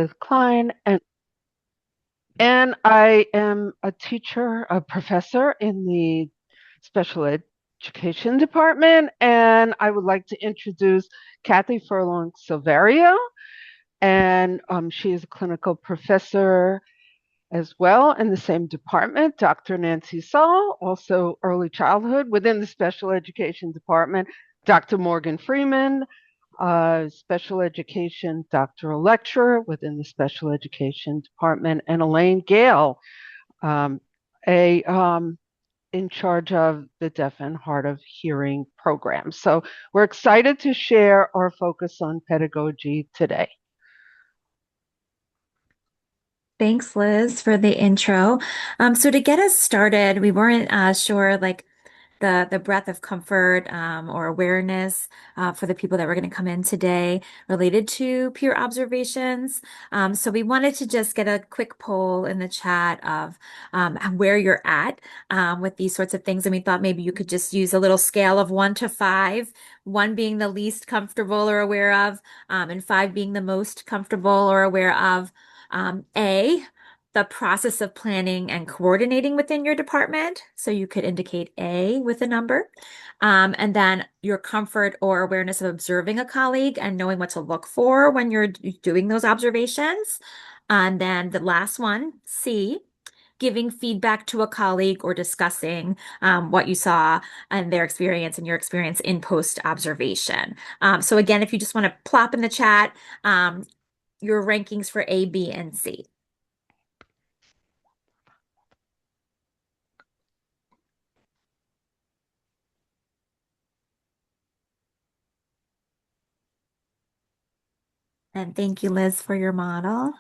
with Klein, and I am a teacher, a professor in the special education department, and I would like to introduce Kathy Furlong Silverio, and she is a clinical professor as well in the same department. Dr. Nancy Sall, also early childhood within the special education department. Dr. Morgan Freeman, special education doctoral lecturer within the special education department, and Elaine Gale, a in charge of the deaf and hard of hearing program. So we're excited to share our focus on pedagogy today. Thanks, Liz, for the intro. So to get us started, we weren't sure like the breadth of comfort or awareness for the people that were going to come in today related to peer observations. So we wanted to just get a quick poll in the chat of where you're at with these sorts of things. And we thought maybe you could just use a little scale of 1 to 5, 1 being the least comfortable or aware of, and 5 being the most comfortable or aware of. A, the process of planning and coordinating within your department. So you could indicate A with a number. And then your comfort or awareness of observing a colleague and knowing what to look for when you're doing those observations. And then the last one, C, giving feedback to a colleague or discussing what you saw and their experience and your experience in post observation. So again, if you just want to plop in the chat your rankings for A, B, and C. And thank you, Liz, for your model.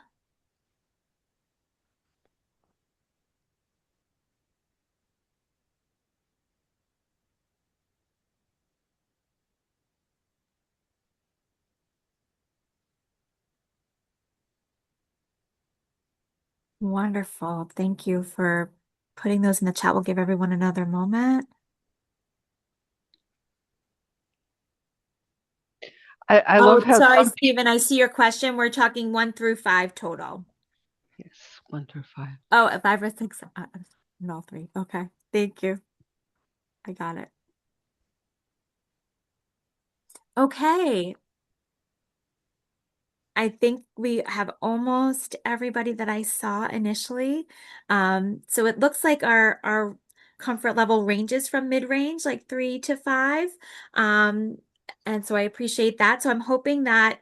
Wonderful. Thank you for putting those in the chat. We'll give everyone another moment. I Oh, love how sorry, some Stephen. I see your question. We're talking 1 through 5 total. yes, 1 through 5. Oh, 5 or 6. And all three. Okay. Thank you. I got it. Okay. I think we have almost everybody that I saw initially. So it looks like our comfort level ranges from mid-range, like 3 to 5. Um, and so I appreciate that. So I'm hoping that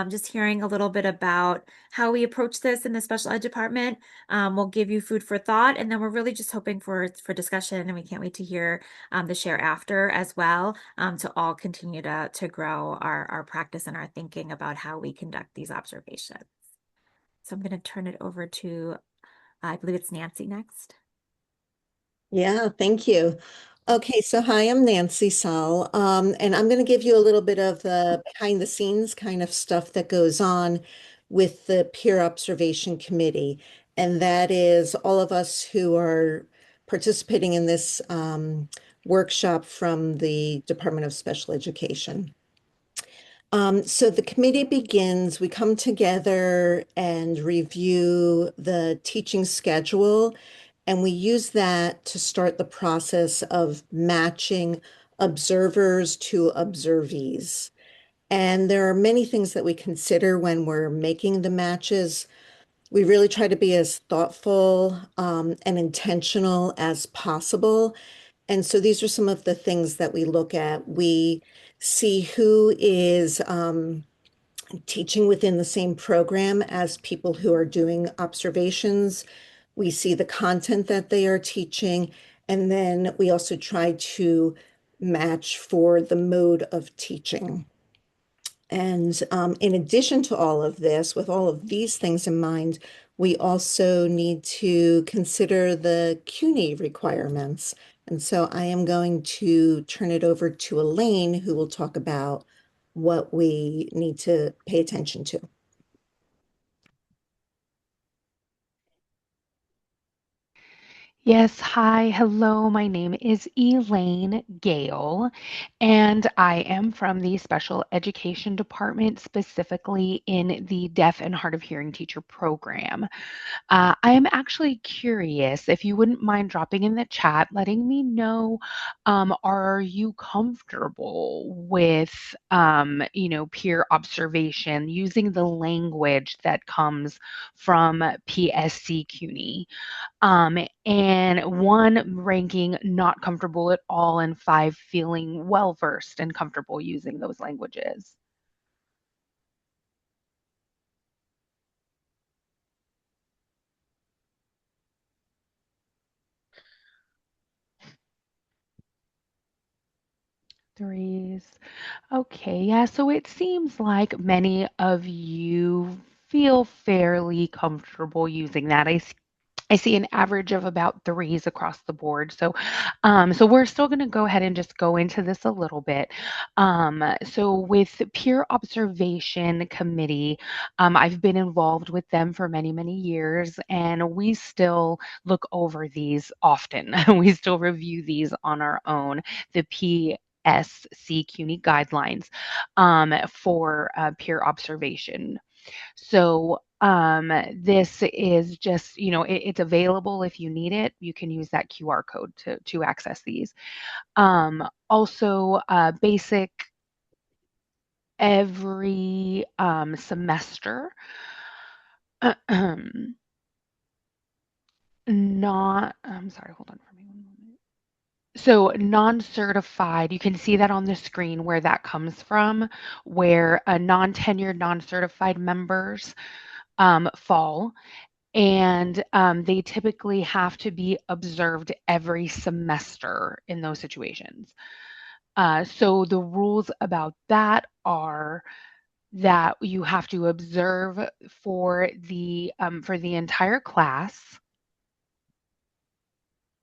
just hearing a little bit about how we approach this in the special ed department will give you food for thought. And then we're really just hoping for discussion, and we can't wait to hear the share after as well, to all continue to grow our practice and our thinking about how we conduct these observations. So I'm going to turn it over to, I believe it's Nancy next. Yeah, thank you. Okay, so hi, I'm Nancy Sall, and I'm going to give you a little bit of the behind the scenes kind of stuff that goes on with the Peer Observation Committee. And that is all of us who are participating in this workshop from the Department of Special Education. So the committee begins, we come together and review the teaching schedule, and we use that to start the process of matching observers to observees. And there are many things that we consider when we're making the matches. We really try to be as thoughtful and intentional as possible. And so these are some of the things that we look at. We see who is teaching within the same program as people who are doing observations. We see the content that they are teaching, and then we also try to match for the mode of teaching. And in addition to all of this, with all of these things in mind, we also need to consider the CUNY requirements. And so I am going to turn it over to Elaine, who will talk about what we need to pay attention to. Yes, hi, hello. My name is Elaine Gale, and I am from the Special Education Department, specifically in the Deaf and Hard of Hearing Teacher program. I am actually curious if you wouldn't mind dropping in the chat, letting me know, are you comfortable with, peer observation using the language that comes from PSC CUNY? And one ranking not comfortable at all, and five feeling well versed and comfortable using those languages. Threes. Okay, yeah, so it seems like many of you feel fairly comfortable using that. I see an average of about threes across the board. So we're still going to go ahead and just go into this a little bit. So with peer observation committee, I've been involved with them for many, many years, and we still look over these often. We still review these on our own. The PSC CUNY guidelines for peer observation. So this is just, it's available if you need it. You can use that QR code to access these. Also, basic every semester. Not, I'm sorry, hold on for me one moment. So non-certified, you can see that on the screen where that comes from, where non-tenured, non-certified members fall. And they typically have to be observed every semester in those situations. So the rules about that are that you have to observe for the entire class,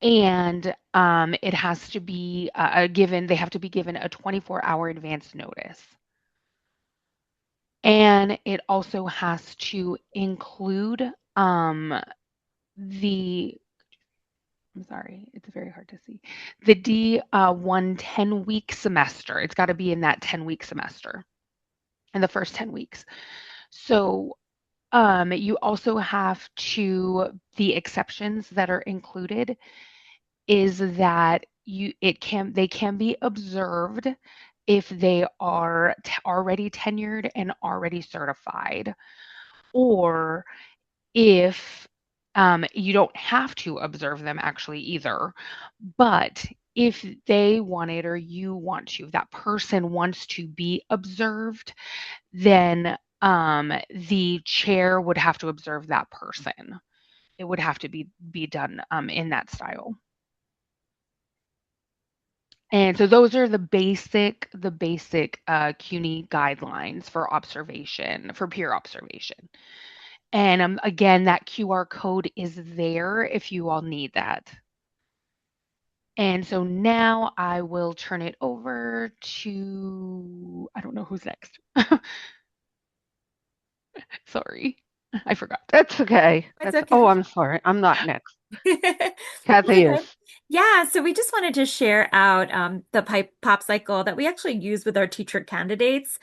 and it has to be given. They have to be given a 24-hour advance notice, and it also has to include the I'm sorry, it's very hard to see. The D1 10-week semester. It's got to be in that 10-week semester, in the first 10 weeks. So you also have to, the exceptions that are included is that they can be observed if they are already tenured and already certified, or if you don't have to observe them actually either, but if they want it or you want to, if that person wants to be observed, then the chair would have to observe that person. It would have to be done in that style. And so those are the basic CUNY guidelines for observation, for peer observation. And again, that QR code is there if you all need that. And so now I will turn it over to, I don't know who's next. Sorry, I forgot. That's okay. It's Oh, okay. I'm sorry. I'm not next. That's Kathy is. okay. Yeah, so we just wanted to share out the pipe pop cycle that we actually use with our teacher candidates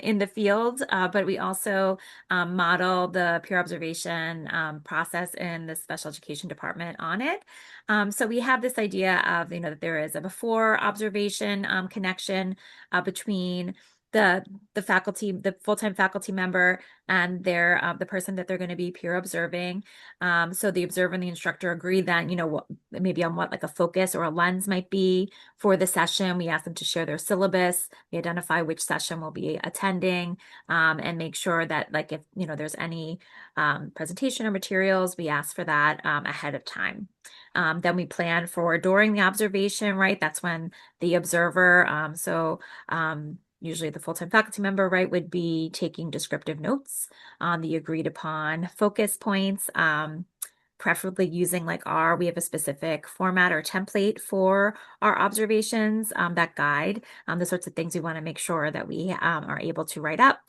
in the field, but we also model the peer observation process in the special education department on it. So we have this idea of, that there is a before observation connection between the faculty, the full-time faculty member, and the person that they're going to be peer observing. So the observer and the instructor agree that, maybe on what like a focus or a lens might be for the session. We ask them to share their syllabus. We identify which session we'll be attending, and make sure that like if, there's any presentation or materials, we ask for that ahead of time. Then we plan for during the observation, right? That's when the observer, usually the full-time faculty member, right, would be taking descriptive notes on the agreed upon focus points, preferably using we have a specific format or template for our observations that guide the sorts of things we want to make sure that we are able to write up.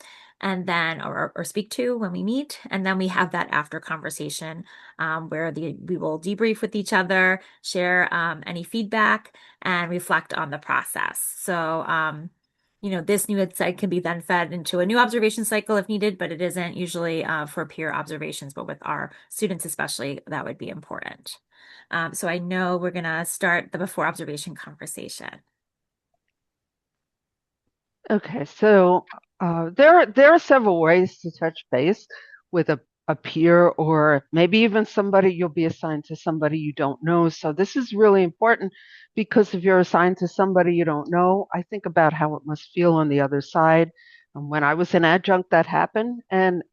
and then or speak to when we meet. And then we have that after conversation where we will debrief with each other, share any feedback, and reflect on the process. So this new insight can be then fed into a new observation cycle if needed, but it isn't usually for peer observations, but with our students especially, that would be important. So I know we're going to start the before observation conversation. Okay, so there are several ways to touch base with a peer, or maybe even somebody you'll be assigned to somebody you don't know. So this is really important because if you're assigned to somebody you don't know, I think about how it must feel on the other side. And when I was an adjunct, that happened, and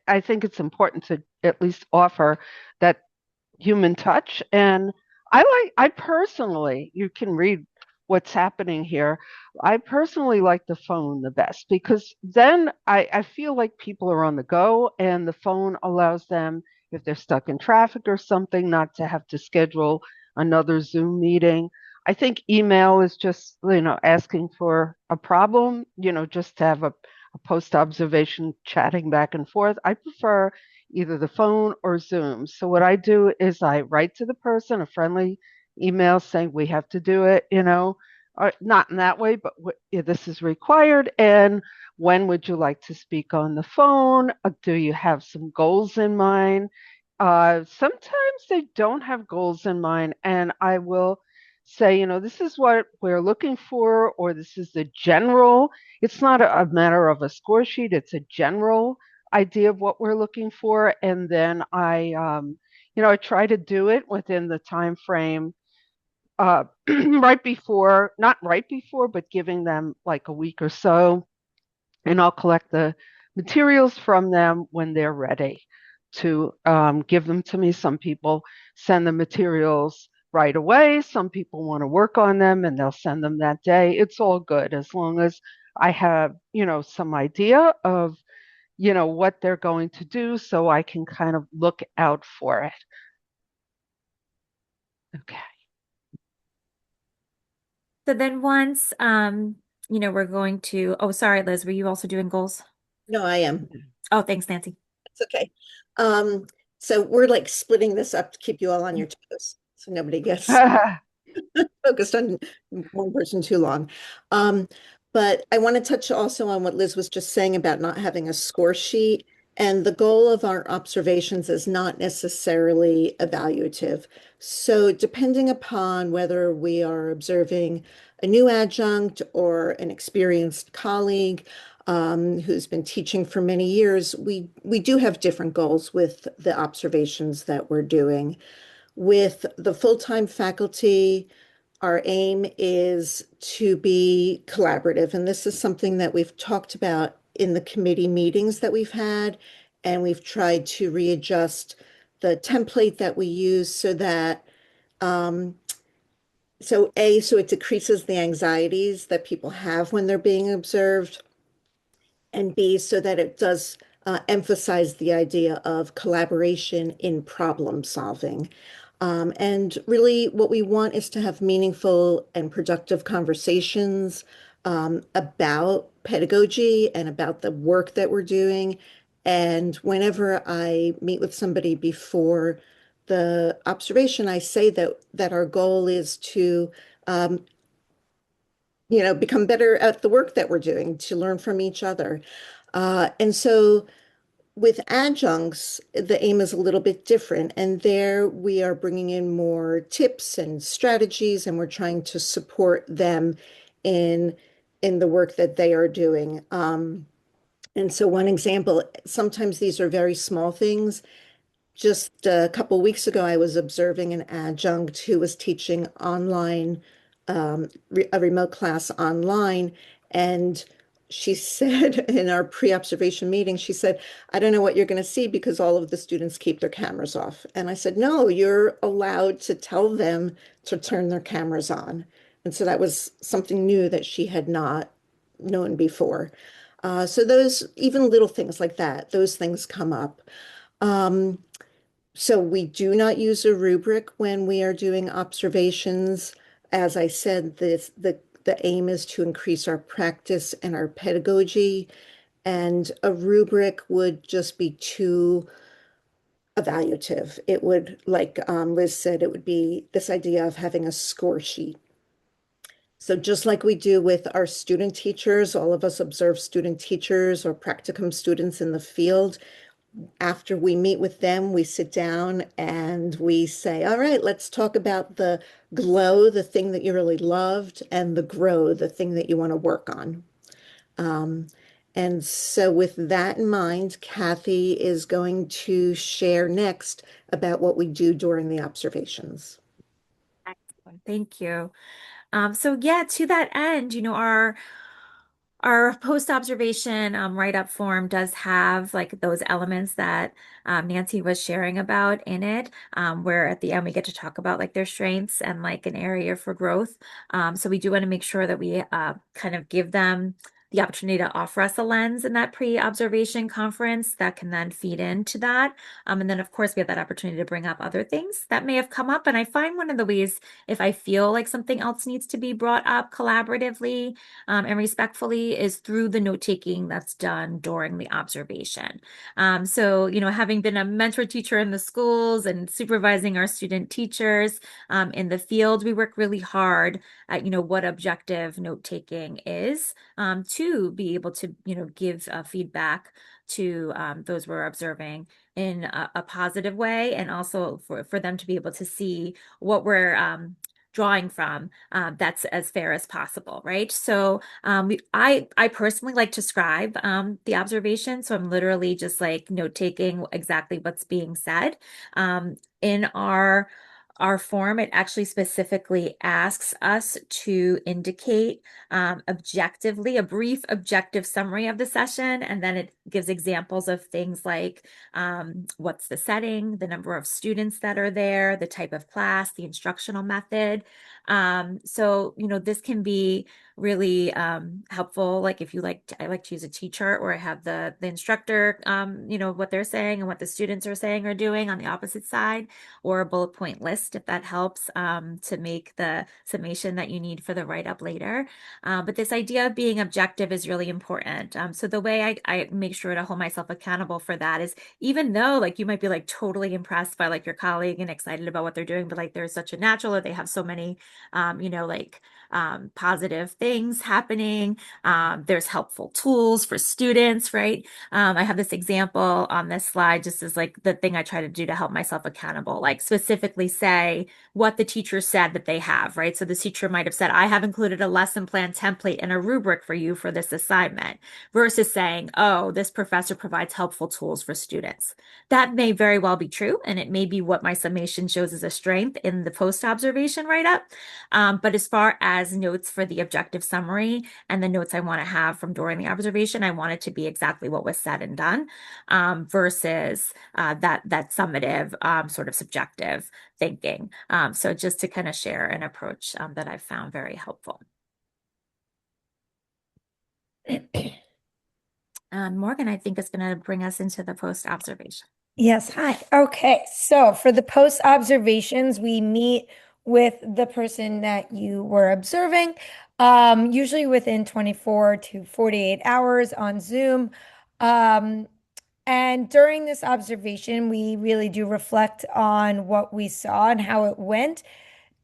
I think it's important to at least offer that human touch. And I personally, you can read what's happening here. I personally like the phone the best because then I feel like people are on the go and the phone allows them, if they're stuck in traffic or something, not to have to schedule another Zoom meeting. I think email is just, asking for a problem, just to have a post observation chatting back and forth. I prefer either the phone or Zoom. So what I do is I write to the person a friendly email saying we have to do it, or not in that way, but this is required. And when would you like to speak on the phone? Do you have some goals in mind? Sometimes they don't have goals in mind, and I will say, this is what we're looking for, or this is the general. It's not a matter of a score sheet, it's a general idea of what we're looking for, and then I try to do it within the time frame, right before, not right before, but giving them like a week or so, and I'll collect the materials from them when they're ready to give them to me. Some people send the materials right away. Some people want to work on them and they'll send them that day. It's all good as long as I have, some idea of what they're going to do so I can kind of look out for it. Okay. So then once, we're going to, oh, sorry, Liz, were you also doing goals? No, I am. Oh, thanks, Nancy. It's okay. Um, so we're like splitting this up to keep you all on your toes, so nobody gets focused on one person too long. Um, but I want to touch also on what Liz was just saying about not having a score sheet. And the goal of our observations is not necessarily evaluative. So depending upon whether we are observing a new adjunct or an experienced colleague who's been teaching for many years, we do have different goals with the observations that we're doing. With the full-time faculty, our aim is to be collaborative, and this is something that we've talked about in the committee meetings that we've had, and we've tried to readjust the template that we use so that um, so it decreases the anxieties that people have when they're being observed, and B, so that it does emphasize the idea of collaboration in problem solving. And really, what we want is to have meaningful and productive conversations about pedagogy and about the work that we're doing. And whenever I meet with somebody before the observation, I say that our goal is to um, become better at the work that we're doing, to learn from each other. And so with adjuncts, the aim is a little bit different. And there we are bringing in more tips and strategies, and we're trying to support them in in the work that they are doing. And so one example, sometimes these are very small things. Just a couple weeks ago, I was observing an adjunct who was teaching online, a remote class online. And she said in our pre-observation meeting, she said, I don't know what you're going to see because all of the students keep their cameras off. And I said, no, you're allowed to tell them to turn their cameras on. And so that was something new that she had not known before. So those, even little things like that, those things come up. Um, so we do not use a rubric when we are doing observations. As I said, the aim is to increase our practice and our pedagogy. and a rubric would just be too evaluative. It would, like Liz said, it would be this idea of having a score sheet. So just like we do with our student teachers, all of us observe student teachers or practicum students in the field. After we meet with them, we sit down and we say, all right, let's talk about the glow, the thing that you really loved, and the grow, the thing that you want to work on. Um, and so with that in mind, Kathy is going to share next about what we do during the observations. Excellent. Thank you. So yeah, to that end, our post-observation write-up form does have like those elements that Nancy was sharing about in it, where at the end we get to talk about like their strengths and like an area for growth. So we do want to make sure that we kind of give them the opportunity to offer us a lens in that pre-observation conference that can then feed into that. And then of course we have that opportunity to bring up other things that may have come up. And I find one of the ways, if I feel like something else needs to be brought up collaboratively, and respectfully, is through the note taking that's done during the observation. So, having been a mentor teacher in the schools and supervising our student teachers in the field, we work really hard at, what objective note taking is, to be able to, give feedback to those we're observing in a positive way, and also for them to be able to see what we're drawing from, that's as fair as possible, right? So I personally like to scribe the observation, so I'm literally just like note taking exactly what's being said. In our form, it actually specifically asks us to indicate objectively a brief objective summary of the session, and then it gives examples of things like what's the setting, the number of students that are there, the type of class, the instructional method. So, this can be really helpful. Like if I like to use a teacher, or I have the instructor, what they're saying and what the students are saying or doing on the opposite side, or a bullet point list if that helps to make the summation that you need for the write-up later. But this idea of being objective is really important. So the way I make sure to hold myself accountable for that is, even though like you might be like totally impressed by like your colleague and excited about what they're doing, but like they're such a natural, or they have so many, positive things happening. There's helpful tools for students, right? I have this example on this slide, just as like the thing I try to do to help myself accountable, like specifically say what the teacher said that they have, right? So the teacher might have said, I have included a lesson plan template and a rubric for you for this assignment, versus saying, oh, this professor provides helpful tools for students. That may very well be true, and it may be what my summation shows as a strength in the post-observation write-up. But as far as notes for the objective summary and the notes I want to have from during the observation, I want it to be exactly what was said and done, versus that summative sort of subjective thinking. So just to kind of share an approach that I've found very helpful. Morgan, I think, is going to bring us into the post observation. Yes, hi. Okay, so for the post observations, we meet with the person that you were observing, usually within 24 to 48 hours on Zoom. Um, and during this observation, we really do reflect on what we saw and how it went,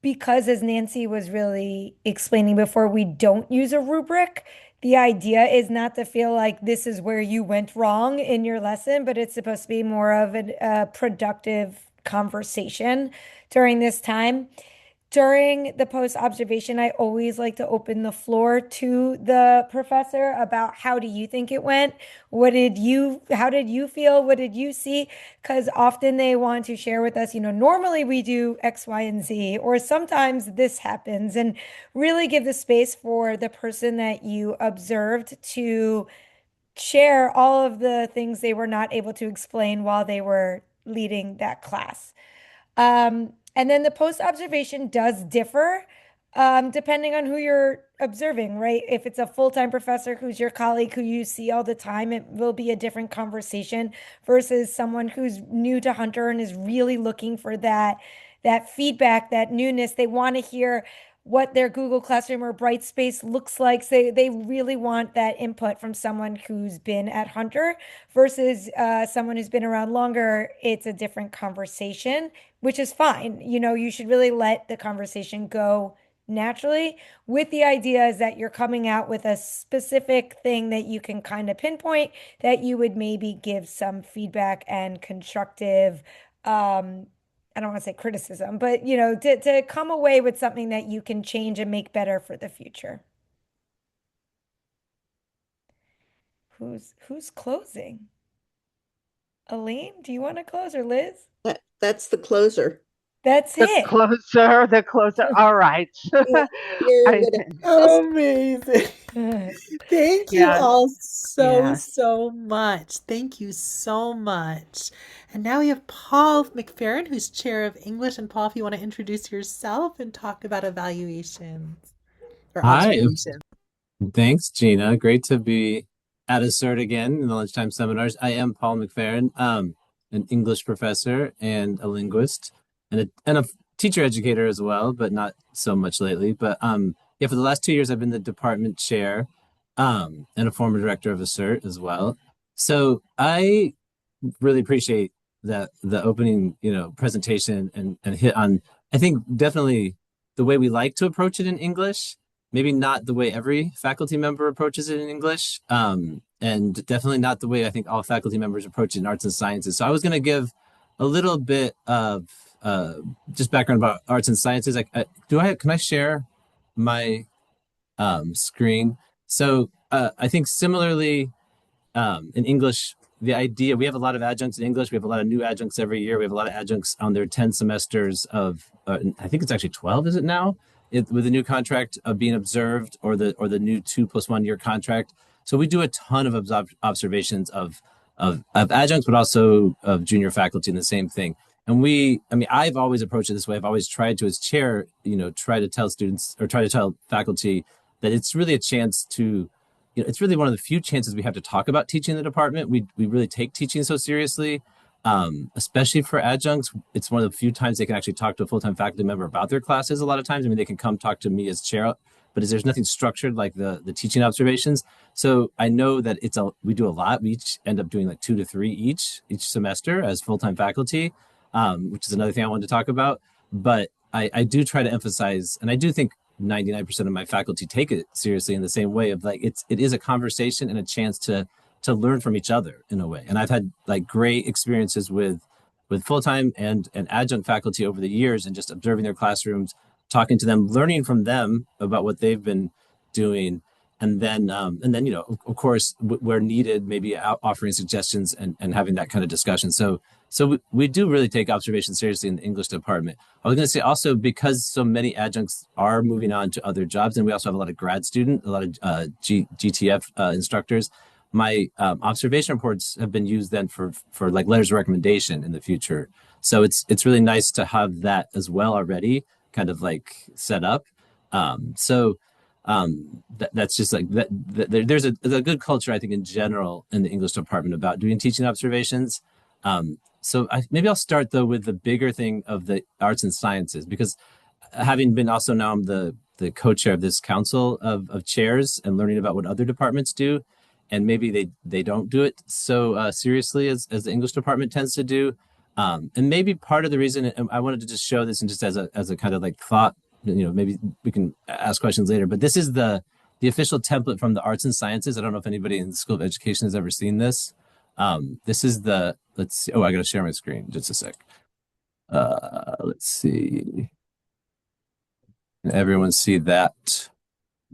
because as Nancy was really explaining before, we don't use a rubric. The idea is not to feel like this is where you went wrong in your lesson, but it's supposed to be more of a productive conversation during this time. During the post observation, I always like to open the floor to the professor about, how do you think it went? How did you feel? What did you see? Because often they want to share with us, normally we do X, Y, and Z, or sometimes this happens, and really give the space for the person that you observed to share all of the things they were not able to explain while they were leading that class. And then the post observation does differ depending on who you're observing, right? If it's a full-time professor who's your colleague who you see all the time, it will be a different conversation versus someone who's new to Hunter and is really looking for that feedback, that newness. They want to hear, what their Google Classroom or Brightspace looks like. So they really want that input from someone who's been at Hunter versus someone who's been around longer. It's a different conversation, which is fine. You should really let the conversation go naturally, with the idea is that you're coming out with a specific thing that you can kind of pinpoint, that you would maybe give some feedback and constructive, I don't want to say criticism, but to come away with something that you can change and make better for the future. Who's closing? Elaine, do you want to close, or Liz? That's the closer. That's The it. closer, the closer. All right. You're I gonna think, Amazing. Thank you yes, all so, yes. so much. Thank you so much. And now we have Paul McPherron, who's chair of English. And Paul, if you want to introduce yourself and talk about evaluations or Hi, observations. thanks, Gina. Great to be at ACERT again in the lunchtime seminars. I am Paul McPherron, an English professor and a linguist, and a teacher educator as well, but not so much lately. But yeah, for the last 2 years, I've been the department chair, and a former director of ACERT as well. So I really appreciate that the opening, presentation and hit on, I think definitely the way we like to approach it in English, maybe not the way every faculty member approaches it in English, and definitely not the way I think all faculty members approach it in arts and sciences. So I was going to give a little bit of just background about arts and sciences. Can I share my screen? So I think similarly, in English, the idea we have a lot of adjuncts in English. We have a lot of new adjuncts every year. We have a lot of adjuncts on their 10 semesters of, I think it's actually 12, is it now? With the new contract of being observed, or the new 2+1 year contract. So we do a ton of observations of adjuncts, but also of junior faculty in the same thing. And I've always approached it this way. I've always tried to, as chair, try to tell students or try to tell faculty that it's really a chance to, it's really one of the few chances we have to talk about teaching in the department. We really take teaching so seriously, especially for adjuncts. It's one of the few times they can actually talk to a full-time faculty member about their classes. A lot of times, they can come talk to me as chair, but there's nothing structured like the teaching observations. So I know that we do a lot. We each end up doing like 2 to 3 each semester as full-time faculty, which is another thing I wanted to talk about. But I do try to emphasize, and I do think 99% of my faculty take it seriously in the same way of like, it is a conversation and a chance to learn from each other in a way. And I've had like great experiences with full-time and adjunct faculty over the years, and just observing their classrooms, talking to them, learning from them about what they've been doing. And then, of course, where needed, maybe offering suggestions and having that kind of discussion. So we do really take observation seriously in the English department. I was going to say also, because so many adjuncts are moving on to other jobs, and we also have a lot of grad student, a lot of GTF instructors. My observation reports have been used then for like letters of recommendation in the future. So it's really nice to have that as well already kind of like set up. That's just like that. There's a good culture, I think, in general in the English department about doing teaching observations. Maybe I'll start though with the bigger thing of the arts and sciences, because having been also now I'm the co-chair of this council of chairs, and learning about what other departments do, and maybe they don't do it so seriously as the English department tends to do. And maybe part of the reason, and I wanted to just show this, and just as a kind of like thought, maybe we can ask questions later, but this is the official template from the arts and sciences. I don't know if anybody in the School of Education has ever seen this. This is let's see. Oh, I got to share my screen. Just a sec. Let's see. Can everyone see that?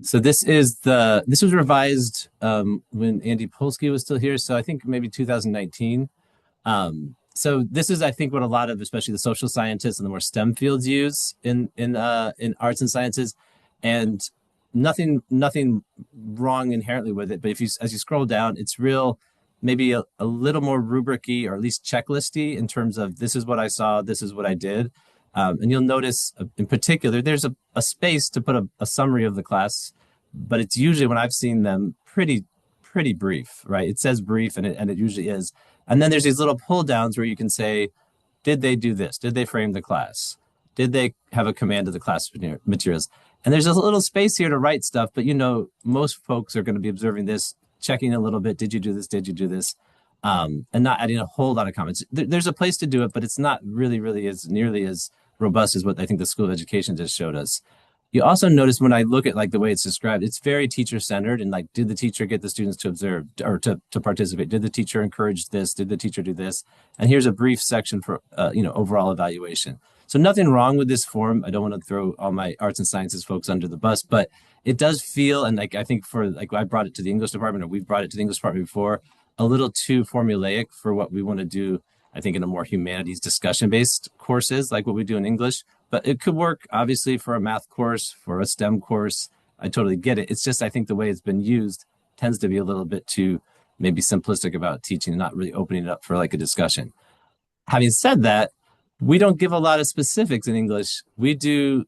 So this was revised when Andy Polsky was still here. So I think maybe 2019. So this is, I think, what a lot of, especially the social scientists and the more STEM fields use in arts and sciences, and nothing wrong inherently with it. But as you scroll down, it's maybe a little more rubric-y, or at least checklisty, in terms of this is what I saw, this is what I did. And you'll notice in particular, there's a space to put a summary of the class, but it's usually, when I've seen them, pretty brief, right? It says brief, and it usually is. And then there's these little pull downs where you can say, did they do this? Did they frame the class? Did they have a command of the class materials? And there's a little space here to write stuff, but most folks are going to be observing this, checking a little bit. Did you do this? Did you do this? And not adding a whole lot of comments. There's a place to do it, but it's not really as nearly as robust as what I think the School of Education just showed us. You also notice when I look at like the way it's described, it's very teacher centered, and like, did the teacher get the students to observe or to participate? Did the teacher encourage this? Did the teacher do this? And here's a brief section for overall evaluation. So nothing wrong with this form. I don't want to throw all my arts and sciences folks under the bus, but it does feel, and like I think for like I brought it to the English department, or we've brought it to the English department before, a little too formulaic for what we want to do. I think in a more humanities discussion based courses like what we do in English. But it could work, obviously, for a math course, for a STEM course. I totally get it. It's just, I think the way it's been used tends to be a little bit too maybe simplistic about teaching and not really opening it up for like a discussion. Having said that, we don't give a lot of specifics in English. We do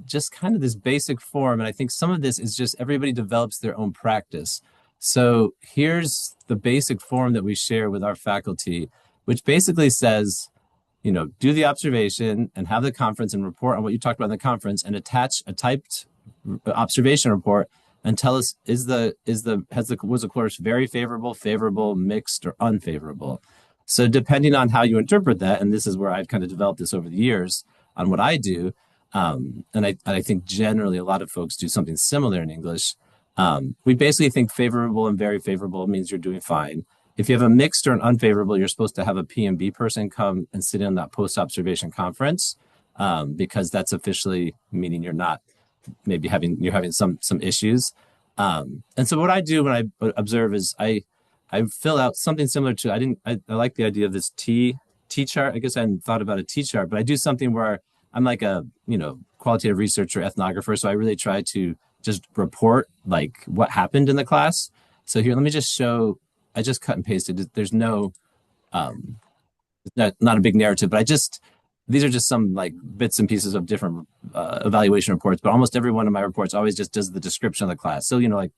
just kind of this basic form. And I think some of this is just everybody develops their own practice. So here's the basic form that we share with our faculty, which basically says, do the observation and have the conference and report on what you talked about in the conference and attach a typed observation report and tell us, was the course very favorable, mixed, or unfavorable? So depending on how you interpret that, and this is where I've kind of developed this over the years on what I do, and I think generally a lot of folks do something similar in English. We basically think favorable and very favorable means you're doing fine. If you have a mixed or an unfavorable, you're supposed to have a PMB person come and sit in that post-observation conference, because that's officially meaning you're not maybe you're having some issues. And so what I do when I observe is I fill out something similar to, I like the idea of this T chart. I guess I hadn't thought about a T chart, but I do something where I'm like a, qualitative researcher, ethnographer. So I really try to just report like what happened in the class. So here, let me just show, I just cut and pasted. There's no, not a big narrative, but these are just some like bits and pieces of different evaluation reports, but almost every one of my reports always just does the description of the class. So, like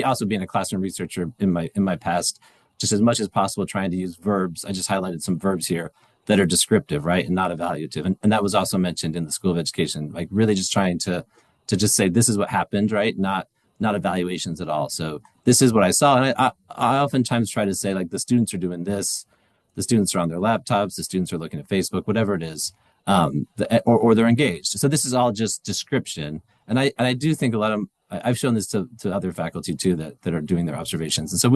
also being a classroom researcher in my past, just as much as possible, trying to use verbs. I just highlighted some verbs here that are descriptive, right? And not evaluative. And that was also mentioned in the School of Education, like really just trying to just say, this is what happened, right? Not evaluations at all. So this is what I saw. And I oftentimes try to say, like, the students are doing this, the students are on their laptops, the students are looking at Facebook, whatever it is, or they're engaged. So this is all just description. And I do think a lot of, I've shown this to other faculty too, that are doing their observations. And so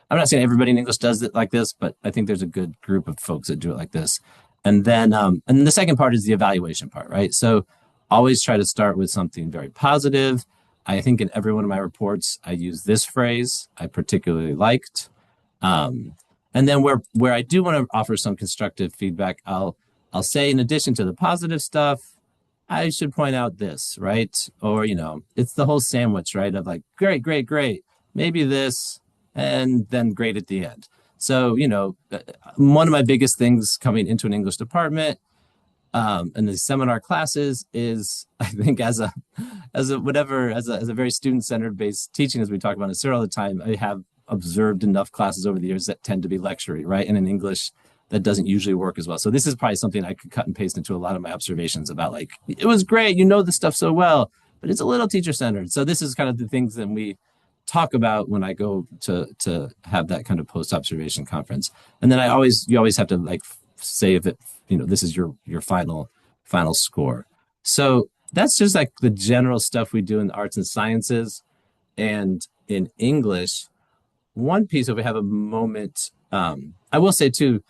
I'm not saying everybody in English does it like this, but I think there's a good group of folks that do it like this. And then the second part is the evaluation part, right? So always try to start with something very positive. I think in every one of my reports, I use this phrase I particularly liked. And then where I do want to offer some constructive feedback, I'll say, in addition to the positive stuff, I should point out this, right? Or, it's the whole sandwich, right? Of like, great, great, great, maybe this, and then great at the end. So, one of my biggest things coming into an English department in the seminar classes is, I think, as a very student-centered based teaching, as we talk about in ACERT all the time, I have observed enough classes over the years that tend to be lecture-y, right? And in English, that doesn't usually work as well. So this is probably something I could cut and paste into a lot of my observations about, like, it was great, the stuff so well, but it's a little teacher-centered. So this is kind of the things that we talk about when I go to have that kind of post-observation conference. And then you always have to like say if it, this is your final score. So that's just like the general stuff we do in the arts and sciences. And in English, one piece, if we have a moment, I will say too,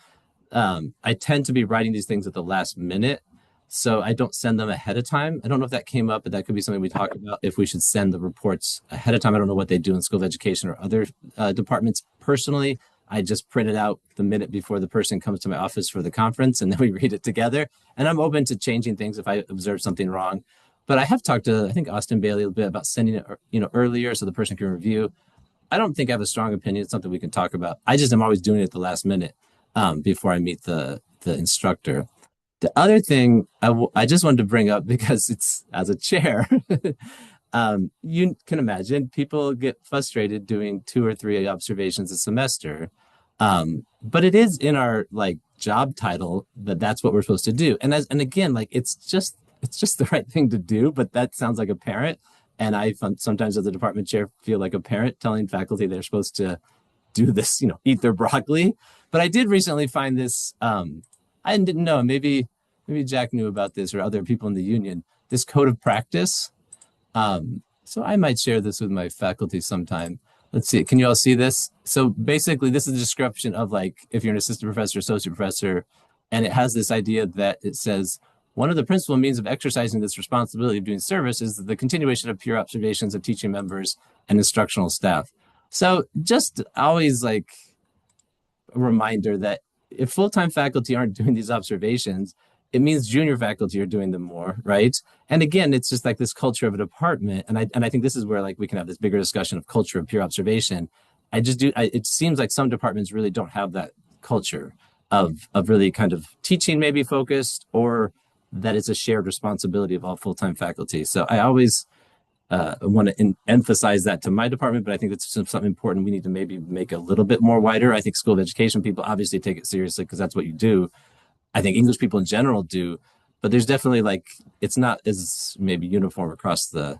I tend to be writing these things at the last minute, so I don't send them ahead of time. I don't know if that came up, but that could be something we talk about, if we should send the reports ahead of time. I don't know what they do in School of Education or other departments. Personally, I just print it out the minute before the person comes to my office for the conference, and then we read it together. And I'm open to changing things if I observe something wrong. But I have talked to, I think, Austin Bailey a bit about sending it, earlier so the person can review. I don't think I have a strong opinion. It's something we can talk about. I just am always doing it at the last minute before I meet the instructor. The other thing I just wanted to bring up, because it's as a chair, you can imagine people get frustrated doing 2 or 3 observations a semester. But it is in our like job title that's what we're supposed to do. And again, like, it's just it's just the right thing to do, but that sounds like a parent. And sometimes as a department chair feel like a parent telling faculty they're supposed to do this, eat their broccoli. But I did recently find this. I didn't know. Maybe Jack knew about this or other people in the union. This code of practice. So I might share this with my faculty sometime. Let's see. Can you all see this? So basically, this is a description of like if you're an assistant professor, associate professor, and it has this idea that it says one of the principal means of exercising this responsibility of doing service is the continuation of peer observations of teaching members and instructional staff. So just always like a reminder that if full-time faculty aren't doing these observations, it means junior faculty are doing them more, right? And again, it's just like this culture of a department. And I think this is where like we can have this bigger discussion of culture of peer observation. It seems like some departments really don't have that culture of really kind of teaching maybe focused, or that it's a shared responsibility of all full-time faculty. So I always want to emphasize that to my department, but I think it's something important we need to maybe make a little bit more wider. I think School of Education people obviously take it seriously because that's what you do. I think English people in general do, but there's definitely like it's not as maybe uniform across the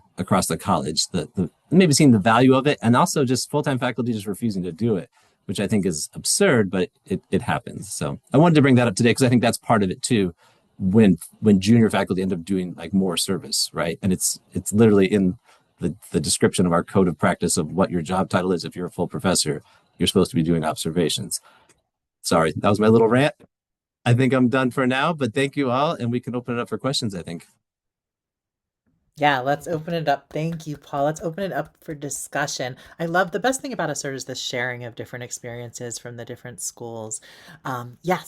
college. The maybe seeing the value of it, and also just full-time faculty just refusing to do it, which I think is absurd, but it happens. So I wanted to bring that up today because I think that's part of it too. When junior faculty end up doing like more service, right? And it's literally in the description of our code of practice of what your job title is. If you're a full professor, you're supposed to be doing observations. Sorry, that was my little rant. I think I'm done for now, but thank you all, and we can open it up for questions, I think. Yeah, let's open it up. Thank you, Paul. Let's open it up for discussion. I love the best thing about ACERT is the sharing of different experiences from the different schools. Yeah,